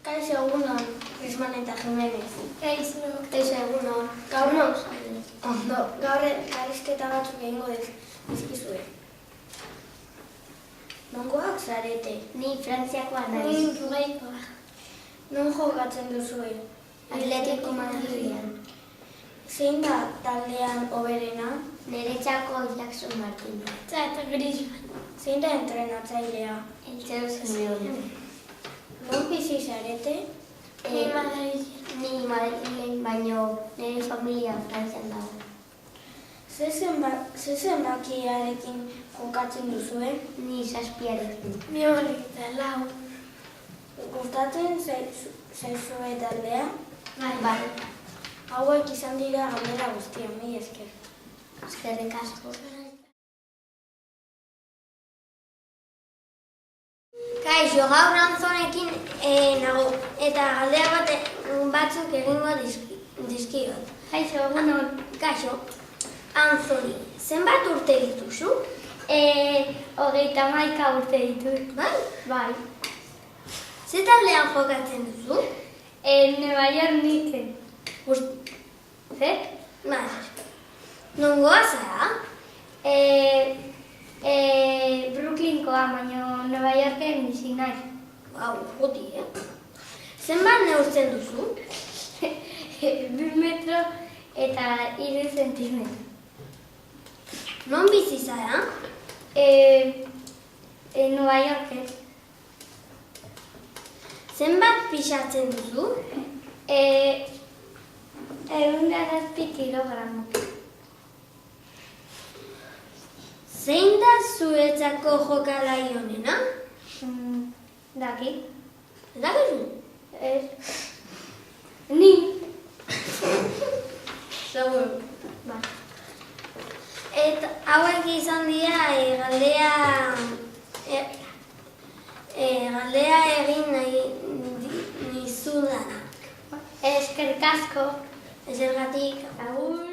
Kaixo egunon, Risman eta Jimenez. Kaixo Egunon. Gaur non zaude? Ondo, gaur elkarrizketa batzuk egingo dizkizue. Nongoak zarete? Ni Frantziakoa naiz. Ni Uruguaikoa. Non jokatzen duzue? Atletico Madridean. Zein da taldean hoberena? Niretzako Jackson Martin. Eta Griezmann. Zein da entrenatzailea? El Cholo Simeone. Non bizi zarete? Ni Madrilen, baino nire familia Frantzian dago. Ze zenbakiarekin jokatzen duzue? Ni 7arekin. Ni hori eta 4. Gustatzen zaizue taldea? Bai. Hauek izan dira galdera guztia, mila esker. Eskerrik asko. Kaixo, gaur Antzonekin nago, eta galdera batzuk egingo dizkiot. Kaixo, egunon. Kaixo, Antzoni, zenbat urte dituzu? 31 urte ditut. Bai? Bai. Ze taldean jokatzen duzu? Nueva York Knicks. Zer? Bai. Nongoa zara? Brooklynkoa, baina Nueva Yorken bizi naiz. Hau, guti, Zenbat neurtzen duzu? 2 metro eta 3 zentimetro. Non bizi zara? Nueva Yorken. Zenbat pixatzen duzu? 107 kilogramo. Zein da zuretzako jokalari onena? Daki. Dakizu? Ez. Ni. Seguro. Ba. Eta hauek izan dira galdea egin nahi nizudanak. Eskerrik asko. Ezergatik. Agur.